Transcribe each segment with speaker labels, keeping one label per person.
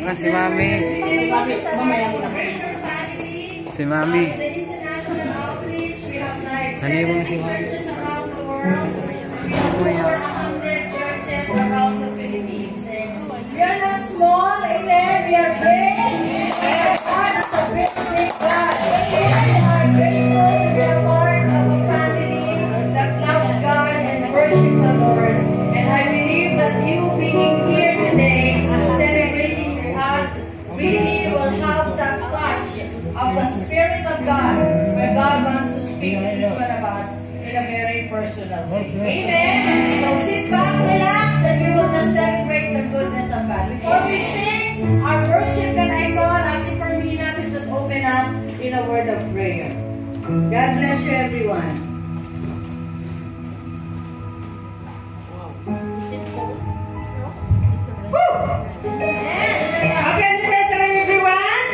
Speaker 1: Akan si Mami. Si Mami. Naniwang si Mami.
Speaker 2: We are not small, amen. We are big. We are part of a big, big God. We are grateful. We are part of a family that loves God and worship the Lord. And I believe that you being here today, celebrating with us, really will have that touch of the Spirit of God, where God wants to speak to each one of us in a very personal way. Amen. So sit back, relax, and we will just celebrate the goodness of God. Before we sing our worship and icon, Ate Fermina to just open up in a word of prayer. God bless you, everyone.
Speaker 3: Happy anniversary, everyone!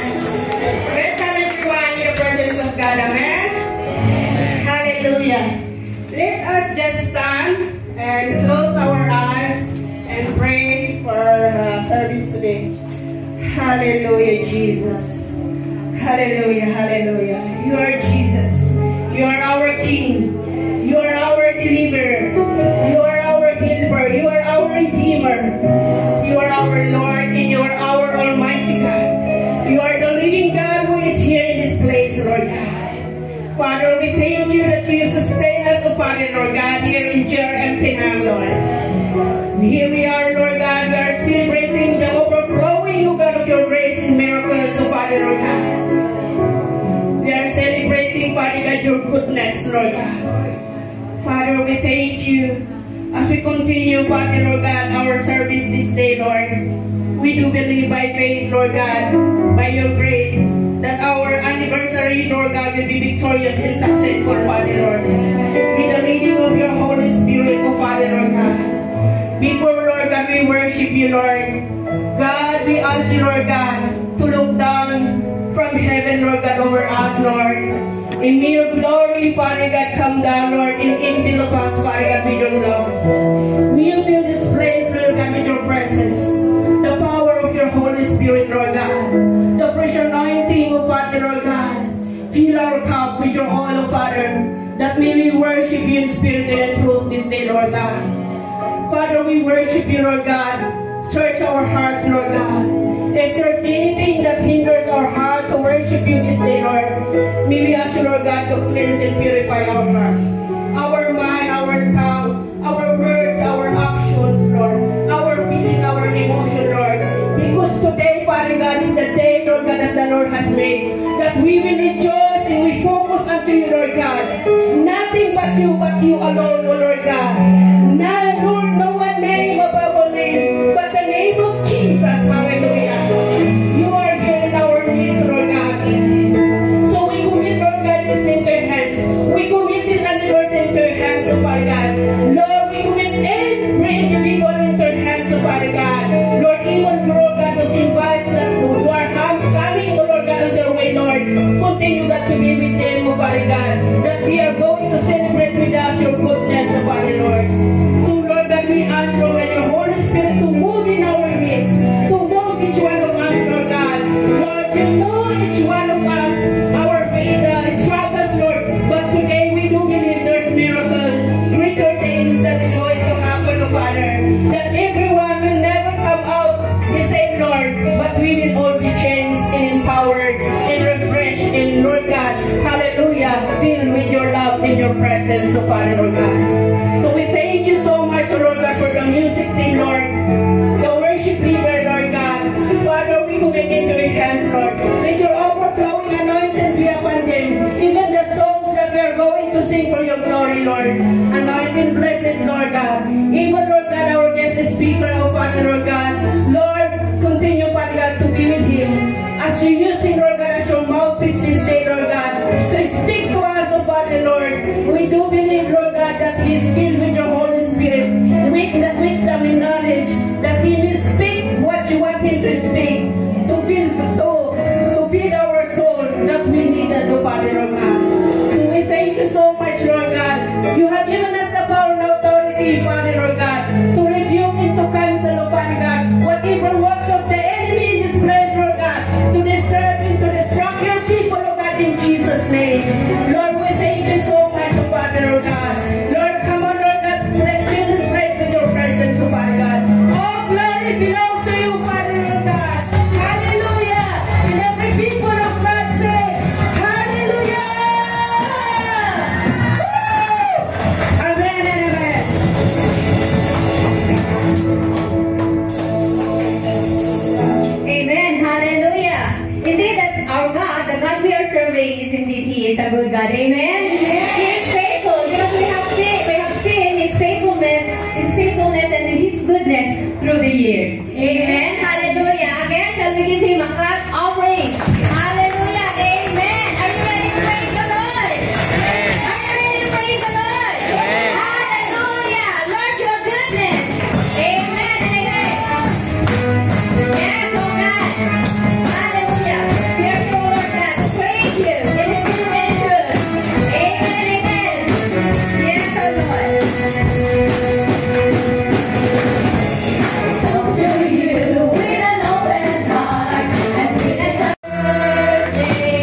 Speaker 3: Welcome, everyone, in the presence of God. Amen? Hallelujah. Let us just stand and close our eyes and pray for our service today. Hallelujah, Jesus. Hallelujah, hallelujah. You are Jesus. You are our King. You are our deliverer. You are our helper. You are our redeemer. You are our Lord and you are our Almighty God. You are the living God who is here in this place, Lord God. Father, we thank you that you sustain us, oh Father, Lord God, here in Jer and Penang, Lord. Here we are, Lord God, we are celebrating the overflowing, oh God, of your grace and miracles, oh Father, Lord God. We are celebrating, Father God, your goodness, Lord God. Father, we thank you as we continue, Father, Lord God, our service this day, Lord. We do believe by faith, Lord God, by your grace, that our anniversary, Lord God, will be victorious and successful, Father, Lord. With the leading of your Holy Spirit, oh Father, Lord God. Before, Lord God, we worship you, Lord. God, we ask you, Lord God, to look down from heaven, Lord God, over us, Lord. And may your glory, Father God, come down, Lord, and envelop us, Father God, with your love. May you fill this place, Lord God, with your presence. The power of your Holy Spirit, Lord God. The fresh anointing, oh Father, Lord God. Fill our cup with your oil, oh Father, that may we worship you in spirit and in truth this day, Lord God. Father, we worship you, Lord God. Search our hearts, Lord God. If there's anything that hinders our heart to worship you this day, Lord, may we ask you, Lord God, to cleanse and purify our hearts, our mind, our tongue, our words, our actions, Lord, our feeling, our emotion, Lord. Because today, Father God, is the day, Lord God, that the Lord has made, that we will rejoice and we focus unto you, Lord God. Nothing but you alone, oh Lord God. No one name above all name, but the name of Jesus. Hallelujah. You are here in our midst, Lord God. So we commit, Lord God, this into your hands. We commit this anniversary into your hands, oh Father God. Lord, we commit every individual into your hands, oh Father God. Lord, even Lord God, those invites us who are coming, oh Lord God, on their way, Lord. Continue God to be with them, oh Father God. That we are going to celebrate with us your goodness, oh Father Lord. So Lord God, we ask, Lord God, your Holy Spirit to move in our midst, to move each one of us, Lord God. Lord, you know each one of us, our faith struggles, Lord. But today we do believe there's miracles, greater things that is going to happen, oh Father. That everyone will never come out the same, Lord, but we will all be changed and empowered and refreshed and, Lord God, hallelujah, filled with your love and your presence, oh Father, Lord God. So we thank you so much, Lord God, for the music team, Lord, the worship leader, Lord God. Father, we commit into your hands, Lord. Let your overflowing anointing be upon them. Even the songs that we are going to sing for your glory, Lord. Anointing, blessed, Lord God. Even, Lord God, our guest speaker, oh Father, Lord God. Lord, continue, Father God, to be with him. As you use him, Lord God, as your mouthpiece this day, Lord God, to speak to us, oh Father, Lord. We do believe, Lord God, that he is filled with your Holy Spirit, with the wisdom and knowledge, that he will speak what you want him to speak, to feed our soul that we need, oh Father, Lord God. So we thank you so much, Lord God. You have given us the power and authority, Father, Lord God, to rebuke and to cancel, oh Father God, whatever works of the enemy in this place.
Speaker 4: is a good God. Amen? He is faithful because we have seen His faithfulness, and His goodness through the years. Amen? Hallelujah. Again, shall we give Him a clap offering? Hallelujah. Amen. Are you ready to praise the Lord? Are you ready to praise the Lord? Hallelujah. Lord, your goodness. Amen and amen. Yes, oh God. Hallelujah. Therefore, Lord God, praise you. It is true and true. Amen and amen. Yes, oh Lord. Come to you with an open heart and with a birthday.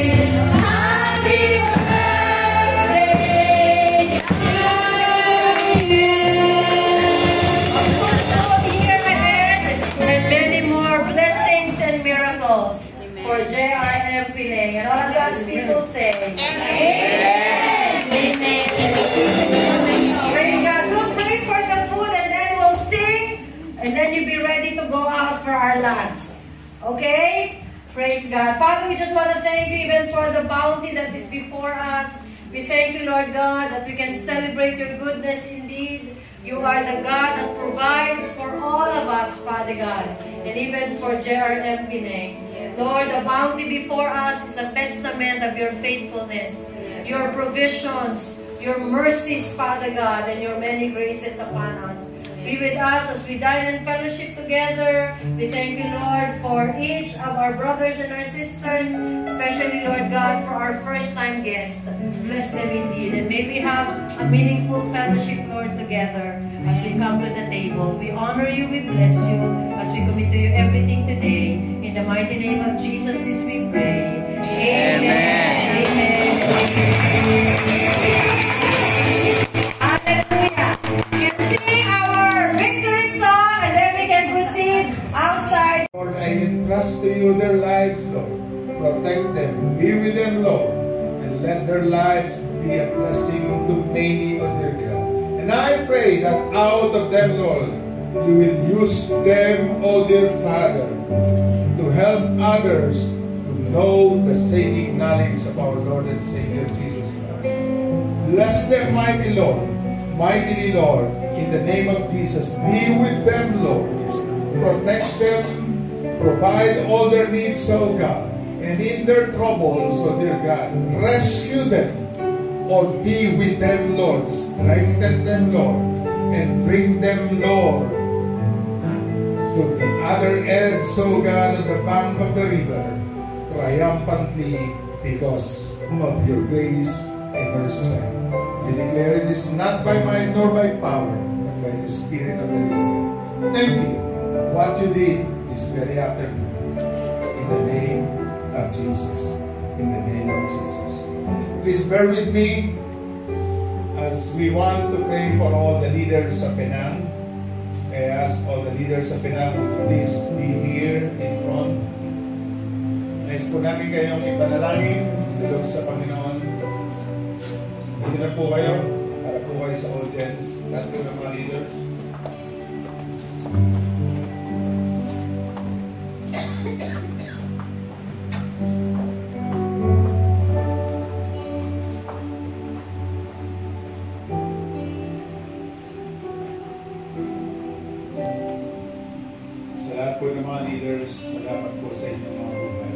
Speaker 4: Happy birthday
Speaker 2: Here ahead, and many more blessings and miracles for JRM Pinay. And all of God's people say, Amen. Amen. Praise God. We'll pray for the food and then we'll sing. And then you'll be ready to go out for our lunch. Okay? Praise God. Father, we just want to thank you even for the bounty that is before us. We thank you, Lord God, that we can celebrate your goodness indeed. You are the God that provides for all of us, Father God, and even for JRM Pinay. Lord, the bounty before us is a testament of your faithfulness, your provisions, your mercies, Father God, and your many graces upon us. Be with us as we dine and fellowship together. We thank you, Lord, for each of our brothers and our sisters, especially, Lord God, for our first-time guests. Bless them indeed. And may we have a meaningful fellowship, Lord, together as we come to the table. We honor you, we bless you, as we commit to you everything today. In the mighty name of Jesus, this we pray. Amen. Amen. Hallelujah. We can sing our victory song and then we can proceed outside.
Speaker 5: Lord, I entrust to you their lives, Lord. Protect them, be with them, Lord, and let their lives be a blessing to many on their God. And I pray that out of them, Lord, you will use them, O dear Father, to help others to know the saving knowledge of our Lord and Savior Jesus Christ. Bless them, mightily, Lord, in the name of Jesus. Be with them, Lord. Protect them, provide all their needs, O God. And in their troubles, O dear God, rescue them or be with them, Lord. Strengthen them, Lord, and bring them, Lord, to the other end, O God, of the bank of the river, triumphantly because of your grace and your strength. We declare it is not by might nor by power, but by the Spirit of the Lord. Thank you. What you did this very afternoon. In the name of Jesus. In the name of Jesus. Please bear with me as we want to pray for all the leaders of Penang. I ask all the leaders of Penang to please be here in front. Nais po namin kayong ipanalangin tulog sa Panginoon. Hindi na po kayo para po kayo sa audience. Lahat po ng mga leaders. Sa lahat po ng mga leaders, salamat po sa inyong mga buhay.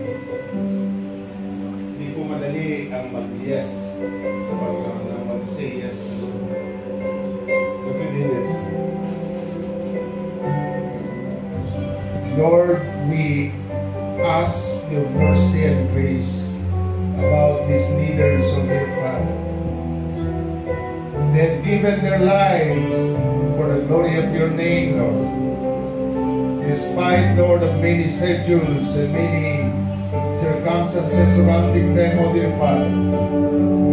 Speaker 5: Hindi po madali ang mag-yes sa pagkaroon ng mag-say yes. But we did it. Lord, we ask your mercy and grace about these leaders of their Father. They've given their lives for the glory of your name, Lord. Despite, Lord, of many schedules and many circumstances surrounding them, O dear Father,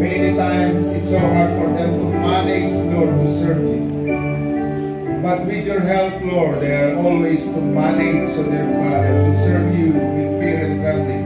Speaker 5: many times it's so hard for them to manage, Lord, to serve you. But with your help, Lord, they are always to manage, O dear Father, to serve you with fear and trembling.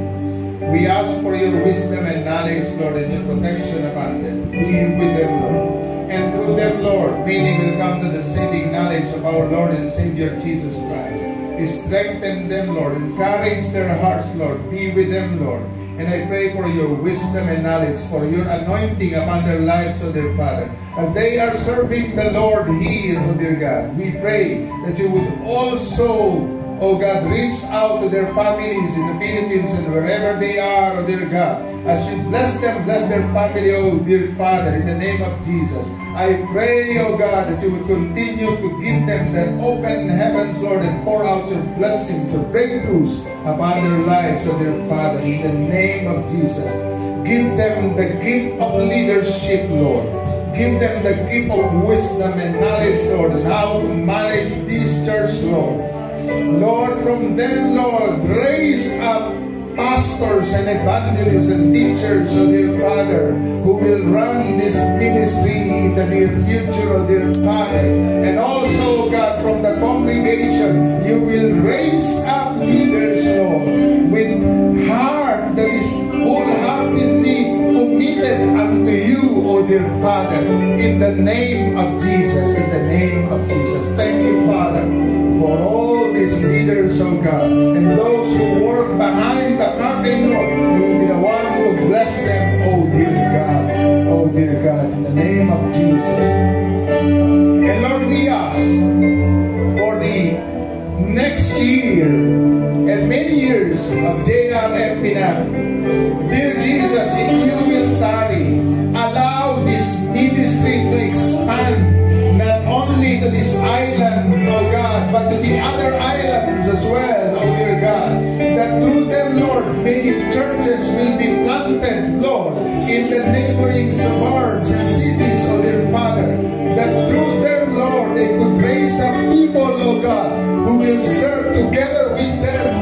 Speaker 5: We ask for your wisdom and knowledge, Lord, and your protection upon them. Be with them, Lord. And through them, Lord, many will come to the saving knowledge of our Lord and Savior Jesus Christ. Strengthen them, Lord. Encourage their hearts, Lord. Be with them, Lord. And I pray for your wisdom and knowledge, for your anointing upon their lives, O dear Father. As they are serving the Lord here, O dear God, we pray that you would also, O God, reach out to their families in the Philippines and wherever they are, O dear God. As you bless them, bless their family, O dear Father, in the name of Jesus. I pray, O God, that you would continue to give them the open heavens, Lord, and pour out your blessings, your breakthroughs upon their lives, O dear Father, in the name of Jesus. Give them the gift of leadership, Lord. Give them the gift of wisdom and knowledge, Lord, and how to manage this church, Lord. Lord, from them, Lord, raise up pastors and evangelists and teachers, O dear Father, who will run this ministry in the near future, O dear Father. And also, God, from the congregation, you will raise up leaders, Lord, with heart that is wholeheartedly committed unto you, O dear Father, in the name of Jesus, in the name of Jesus. Thank you, Father, for all these leaders, O God, and those who work behind the curtain, Lord. You will be the one who will bless them, O dear God, O dear God, in the name of Jesus. And Lord, we ask for the next year and many years of JRM Pinang. Dear Jesus, if you will tarry, allow this ministry to expand not only to this island, O God, but to the other islands as well, O dear God. That through them, Lord, many churches will be planted, Lord, in the neighboring suburbs and cities, O dear Father. That through them, Lord, they could raise up people, O God, who will serve together with them